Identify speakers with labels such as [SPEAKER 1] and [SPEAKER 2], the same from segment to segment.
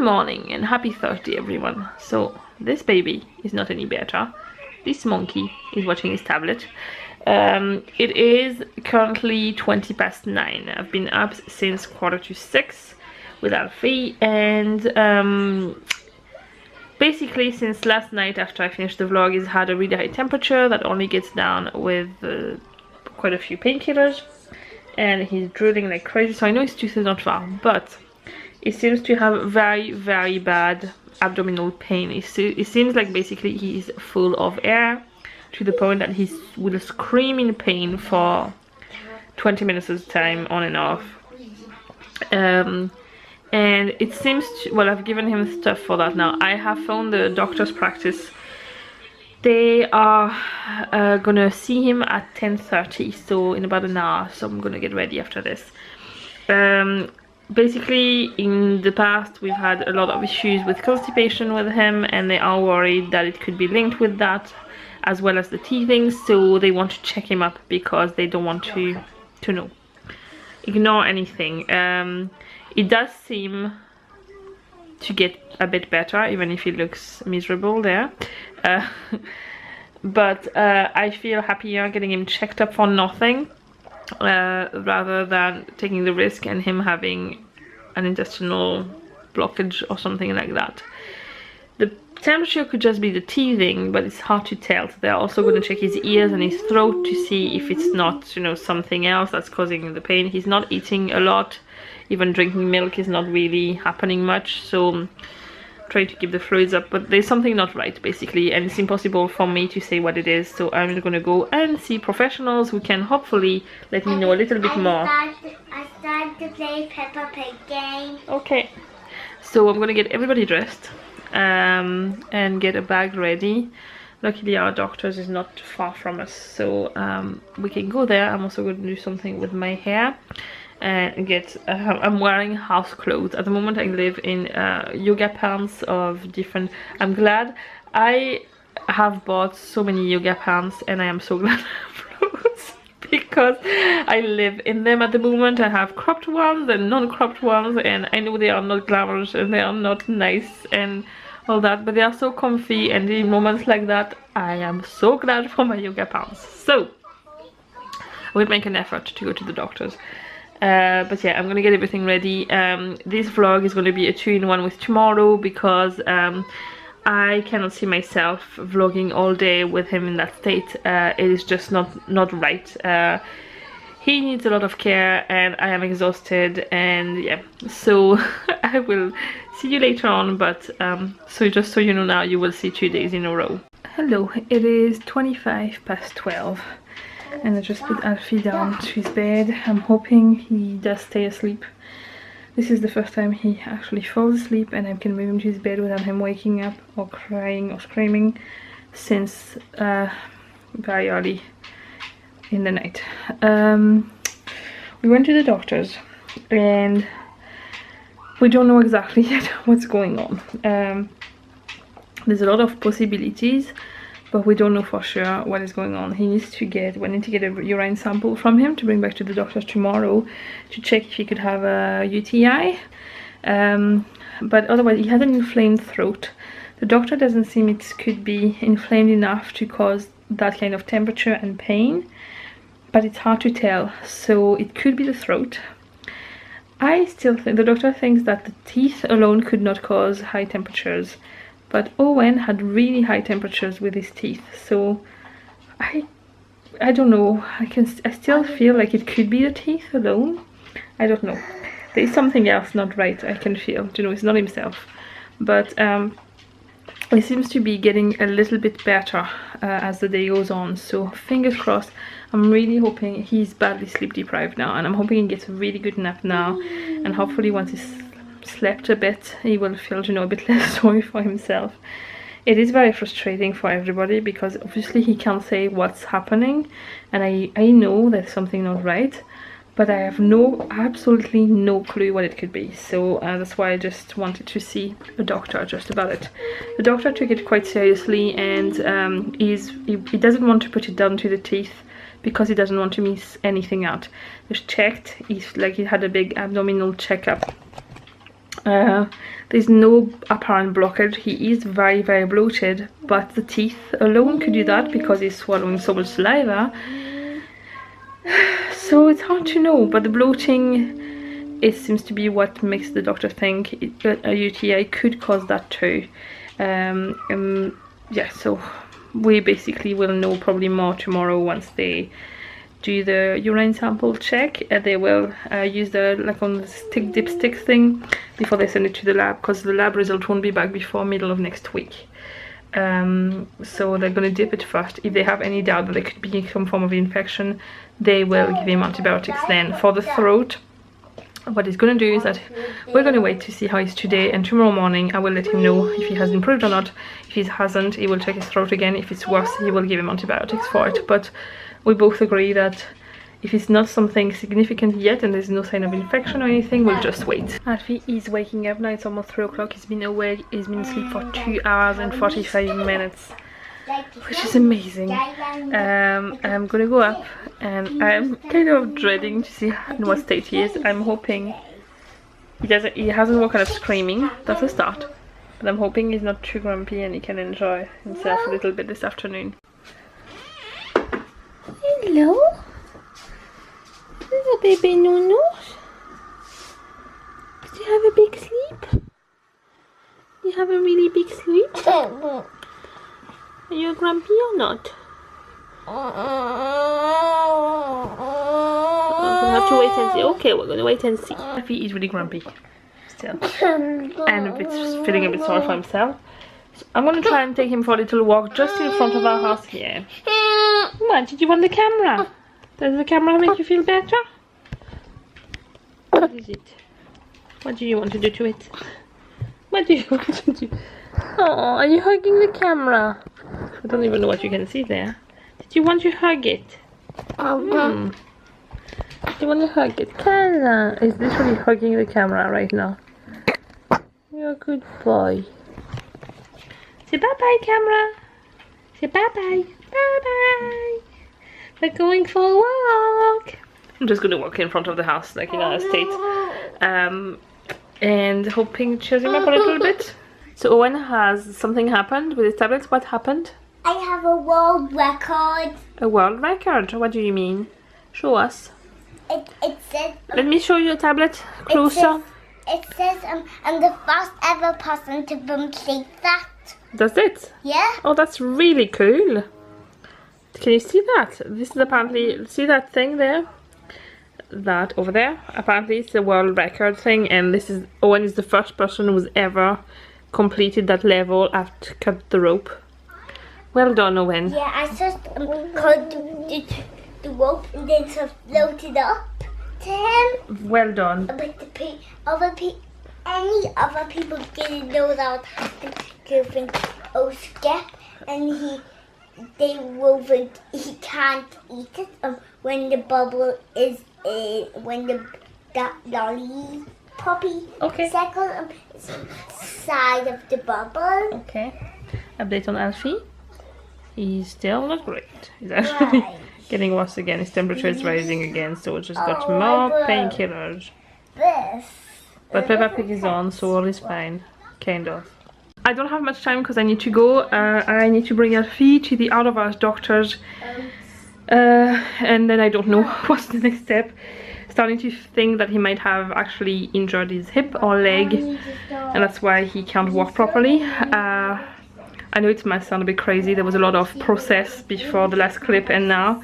[SPEAKER 1] morning and happy Thursday, everyone. So this baby is not any better. This monkey is watching his tablet. It is currently 9:20. I've been up since 5:45 with Alfie, and basically since last night after I finished the vlog, he's had a really high temperature that only gets down with quite a few painkillers, and he's drooling like crazy. So I know his tooth is not far, but he seems to have very bad abdominal pain. It seems like basically he's full of air to the point that he will scream in pain for 20 minutes at a time, on and off. And it seems to, well, I've given him stuff for that now. I have found the doctor's practice. They are gonna see him at 10:30, so in about an hour. So I'm gonna get ready after this. Basically, in the past we've had a lot of issues with constipation with him, and they are worried that it could be linked with that, as well as the teething. So they want to check him up because they don't want to know, ignore anything. It does seem to get a bit better, even if he looks miserable there. But I feel happier getting him checked up for nothing, rather than taking the risk and him having an intestinal blockage or something like that. The temperature could just be the teething, but it's hard to tell. So they're also going to check his ears and his throat to see if it's not, you know, something else that's causing the pain. He's not eating a lot. Even drinking milk is not really happening much, so trying to keep the fluids up, but there's something not right basically, and it's impossible for me to say what it is. So I'm gonna go and see professionals who can hopefully let me know a little bit more.
[SPEAKER 2] I started to play Peppa Pig game.
[SPEAKER 1] Okay, so I'm gonna get everybody dressed and get a bag ready. Luckily our doctor's is not far from us, so we can go there. I'm also going to do something with my hair and get I'm wearing house clothes at the moment. I live in yoga pants of different. I'm glad I have bought so many yoga pants, and I am so glad I have those, because I live in them at the moment. I have cropped ones and non-cropped ones, and I know they are not glamorous and they are not nice and all that, but they are so comfy, and in moments like that I am so glad for my yoga pants. So I will make an effort to go to the doctor's. But yeah, I'm gonna get everything ready. This vlog is gonna be a 2-in-1 with tomorrow, because I cannot see myself vlogging all day with him in that state. It is just not right. He needs a lot of care, and I am exhausted, and yeah, so I will see you later on, but so just so you know now, you will see 2 days in a row. Hello, it is 12:25, and I just put Alfie down to his bed. I'm hoping he does stay asleep. This is the first time he actually falls asleep, and I can move him to his bed without him waking up or crying or screaming since very early in the night. We went to the doctor's, and we don't know exactly yet what's going on. There's a lot of possibilities, but we don't know for sure what is going on. We need to get a urine sample from him to bring back to the doctor tomorrow to check if he could have a UTI. But otherwise, he has an inflamed throat. The doctor doesn't seem it could be inflamed enough to cause that kind of temperature and pain, but it's hard to tell. So it could be the throat. I still think the doctor thinks that the teeth alone could not cause high temperatures, but Owen had really high temperatures with his teeth, so I don't know. I still feel like it could be the teeth alone. I don't know. There's something else not right. I can feel, you know, it's not himself, but he seems to be getting a little bit better as the day goes on, so fingers crossed. I'm really hoping he's badly sleep deprived now, and I'm hoping he gets a really good nap now, and hopefully once he's slept a bit he will feel, you know, a bit less sorry for himself. It is very frustrating for everybody, because obviously he can't say what's happening, and I know there's something not right, but I have absolutely no clue what it could be. So that's why I just wanted to see a doctor just about it. The doctor took it quite seriously, and he doesn't want to put it down to the teeth, because he doesn't want to miss anything out. Just checked, he had a big abdominal checkup There's no apparent blockage. He is very, very bloated, but the teeth alone could do that because he's swallowing so much saliva. So it's hard to know, but the bloating, it seems to be what makes the doctor think a UTI could cause that too. Yeah, so we basically will know probably more tomorrow once they do the urine sample check. They will use the like on the dipstick thing before they send it to the lab, because the lab result won't be back before middle of next week. So they're gonna dip it first. If they have any doubt that there could be some form of infection, they will give him antibiotics then. For the throat, what he's gonna do is that we're gonna wait to see how he's today, and tomorrow morning I will let him know if he has improved or not. If he hasn't, he will check his throat again. If it's worse, he will give him antibiotics for it. But we both agree that if it's not something significant yet and there's no sign of infection or anything, we'll just wait. Alfie is waking up now. It's almost 3 o'clock. He's been awake. He's been asleep for 2 hours and 45 minutes, which is amazing. I'm gonna go up, and I'm kind of dreading to see in what state he is. I'm hoping he hasn't woken up screaming. That's a start. But I'm hoping he's not too grumpy and he can enjoy himself a little bit this afternoon. Hello, little baby Nunu. Did you have a big sleep? You have a really big sleep? Are you grumpy or not? We'll have to wait and see. Okay, we're gonna wait and see. Alfie is really grumpy still, and feeling a bit sorry for himself. So I'm gonna try and take him for a little walk just in front of our house here. What, did you want the camera? Does the camera make you feel better? What is it? What do you want to do to it? What do you want to do? Oh, are you hugging the camera? I don't even know what you can see there. Did you want to hug it? Do you want to hug it? Kayla is literally hugging the camera right now. You're a good boy. Say bye-bye, camera. Say bye-bye. Bye-bye. We're going for a walk. I'm just going to walk in front of the house like in our state. And hoping it cheers him up a little bit. So Owen, has something happened with his tablets? What happened?
[SPEAKER 2] I have a world record.
[SPEAKER 1] A world record? What do you mean? Show us.
[SPEAKER 2] It says...
[SPEAKER 1] Let me show you a tablet closer.
[SPEAKER 2] It says I'm the first ever person to complete that.
[SPEAKER 1] Does it?
[SPEAKER 2] Yeah.
[SPEAKER 1] Oh, that's really cool. Can you see that? This is apparently, see that thing there? That over there? Apparently it's a world record thing, and this is, Owen is the first person who's ever completed that level after cut the rope. Well done, Owen.
[SPEAKER 2] Yeah, I just cut the rope and then sort of floated up to him.
[SPEAKER 1] Well done.
[SPEAKER 2] But any other people didn't know that would happen. They think, oh, Skip, and he can't eat it when the bubble is when that lolly puppy circle side of the bubble.
[SPEAKER 1] Okay. Update on Alfie. He's still not great. He's actually getting worse again. His temperature is rising again, so we just got more painkillers. But Peppa Pig is on, so all is fine. Kind of. I don't have much time because I need to go. I need to bring Alfie to the out-of-hours doctors. And then I don't know what's the next step. Starting to think that he might have actually injured his hip or leg, and that's why he can't walk properly. I know it might sound a bit crazy. There was a lot of process before the last clip and now,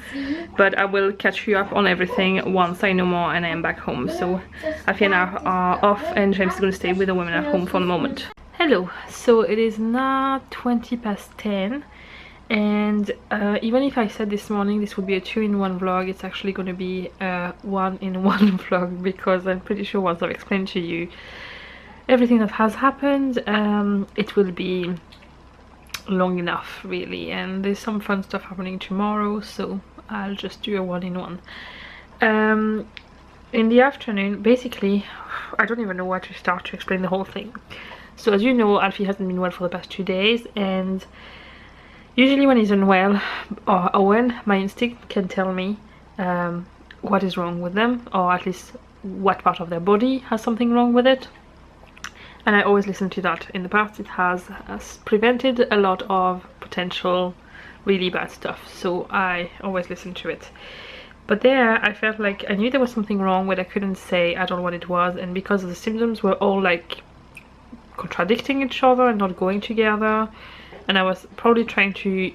[SPEAKER 1] but I will catch you up on everything once I know more and I am back home. So Alfie and I are off, and James is going to stay with the women at home for the moment. Hello, so it is now 10:20, and even if I said this morning this would be a 2-in-1 vlog, it's actually going to be a 1-in-1 vlog, because I'm pretty sure once I've explained to you everything that has happened, it will be long enough really, and there's some fun stuff happening tomorrow, so I'll just do a 1-in-1. In the afternoon, basically, I don't even know where to start to explain the whole thing. So as you know, Alfie hasn't been well for the past 2 days, and usually when he's unwell, or Owen, my instinct can tell me what is wrong with them, or at least what part of their body has something wrong with it. and I always listen to that. In the past it has prevented a lot of potential really bad stuff, so I always listen to it. But there I felt like I knew there was something wrong, but I couldn't say at all what it was, and because the symptoms were all like contradicting each other and not going together, and I was probably trying to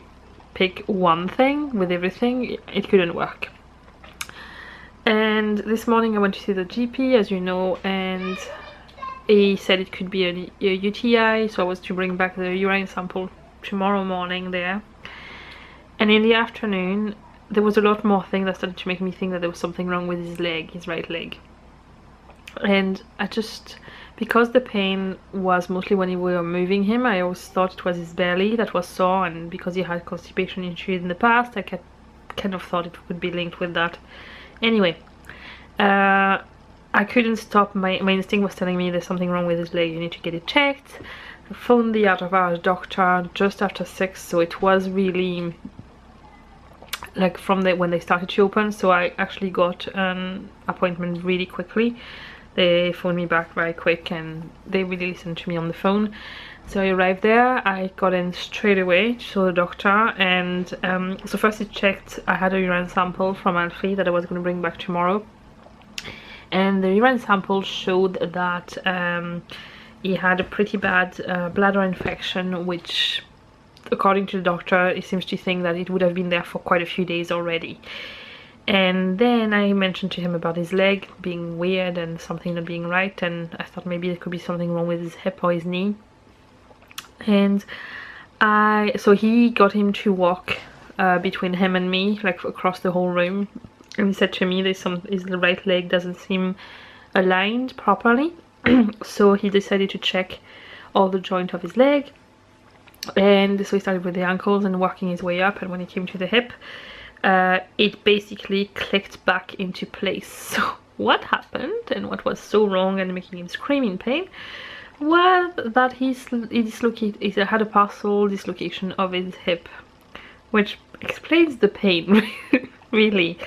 [SPEAKER 1] pick one thing with everything, it couldn't work. And this morning I went to see the GP, as you know, and he said it could be a UTI, so I was to bring back the urine sample tomorrow morning there. And in the afternoon there was a lot more things that started to make me think that there was something wrong with his leg, his right leg. And I just, because the pain was mostly when we were moving him, I always thought it was his belly that was sore, and because he had constipation issues in the past, I kind of thought it would be linked with that. Anyway, I couldn't stop, my instinct was telling me there's something wrong with his leg, you need to get it checked. I phoned the out of hours doctor just after 6, so it was really like from when they started to open, so I actually got an appointment really quickly. They phoned me back very quick and they really listened to me on the phone. So I arrived there, I got in straight away to show the doctor, and so first he checked, I had a urine sample from Alfie that I was going to bring back tomorrow, and the urine sample showed that he had a pretty bad bladder infection, which according to the doctor he seems to think that it would have been there for quite a few days already. And then I mentioned to him about his leg being weird and something not being right, and I thought maybe there could be something wrong with his hip or his knee. And so he got him to walk between him and me, like across the whole room, and he said to me his right leg doesn't seem aligned properly. So he decided to check all the joint of his leg, and so he started with the ankles and working his way up, and when he came to the hip, it basically clicked back into place. So what happened and what was so wrong and making him scream in pain was that he had a partial dislocation of his hip, which explains the pain. Really.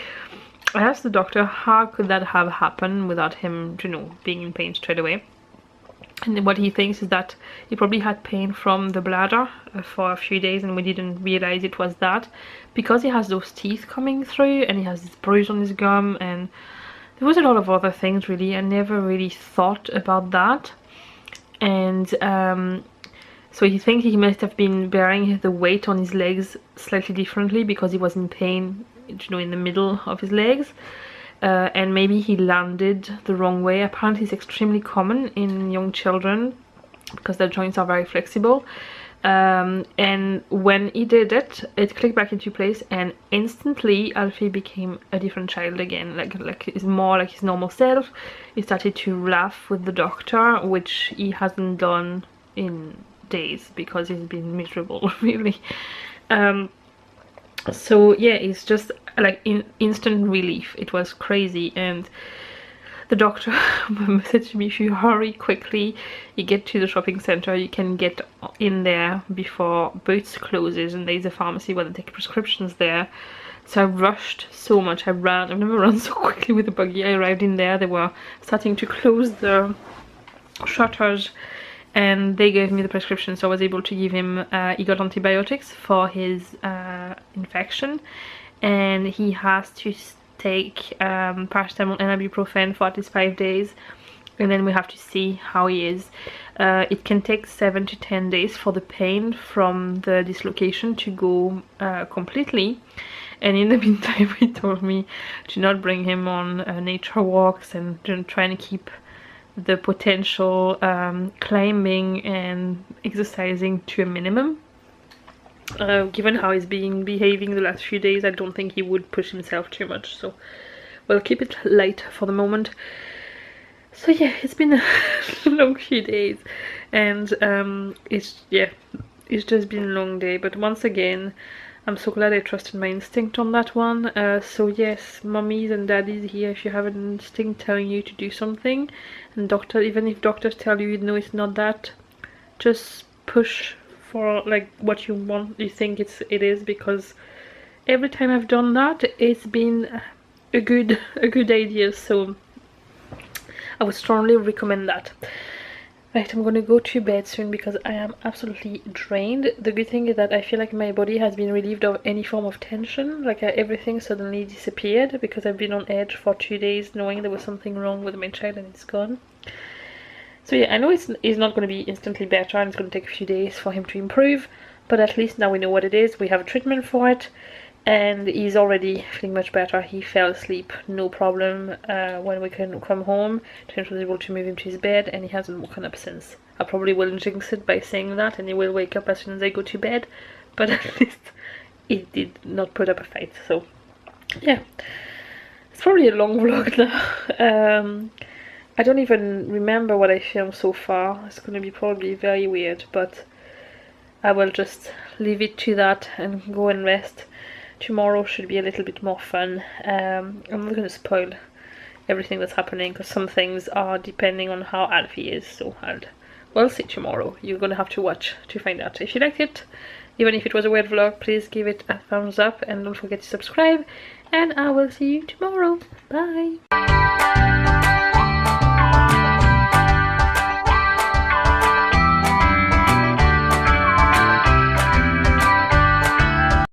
[SPEAKER 1] I asked the doctor how could that have happened without him, you know, being in pain straight away. And what he thinks is that he probably had pain from the bladder for a few days, and we didn't realize it was that, because he has those teeth coming through and he has this bruise on his gum, and there was a lot of other things really. I never really thought about that. And so he thinks he must have been bearing the weight on his legs slightly differently because he was in pain, you know, in the middle of his legs. And maybe he landed the wrong way. Apparently it's extremely common in young children because their joints are very flexible. And when he did it, it clicked back into place, and instantly Alfie became a different child again, like he's more like his normal self. He started to laugh with the doctor, which he hasn't done in days because he's been miserable, really. So yeah, it's just like instant relief. It was crazy. And the doctor said to me, if you hurry quickly, you get to the shopping center, you can get in there before Boots closes, and there's a pharmacy where they take prescriptions there. So I rushed so much, I ran. I've never run so quickly with a buggy. I arrived in there, they were starting to close the shutters, and they gave me the prescription, so I was able to give him, he got antibiotics for his infection, and he has to take paracetamol and ibuprofen for at least 5 days, and then we have to see how he is. It can take 7 to 10 days for the pain from the dislocation to go completely, and in the meantime he told me to not bring him on nature walks and try and keep the potential climbing and exercising to a minimum. Given how he's behaving the last few days, I don't think he would push himself too much, so we'll keep it light for the moment. So yeah, it's been a long few days, and it's just been a long day, but once again I'm so glad I trusted my instinct on that one. So yes, mummies and daddies here, if you have an instinct telling you to do something, and even if doctors tell you no, it's not that, just push for like what you want, you think it is, because every time I've done that, it's been a good idea. So I would strongly recommend that. Right, I'm gonna go to bed soon because I am absolutely drained. The good thing is that I feel like my body has been relieved of any form of tension, like everything suddenly disappeared because I've been on edge for 2 days knowing there was something wrong with my child and it's gone. So yeah, I know it's not going to be instantly better and it's going to take a few days for him to improve, but at least now we know what it is, we have a treatment for it, and he's already feeling much better. He fell asleep, no problem, when we can come home. James was able to move him to his bed and he hasn't woken up since. I probably will jinx it by saying that and he will wake up as soon as I go to bed, but at least he did not put up a fight, so yeah. It's probably a long vlog now. I don't even remember what I filmed so far. It's going to be probably very weird, but I will just leave it to that and go and rest. Tomorrow should be a little bit more fun. I'm not going to spoil everything that's happening because some things are depending on how Alfie is, so we'll see tomorrow. You're going to have to watch to find out. If you liked it, even if it was a weird vlog, please give it a thumbs up and don't forget to subscribe, and I will see you tomorrow. Bye!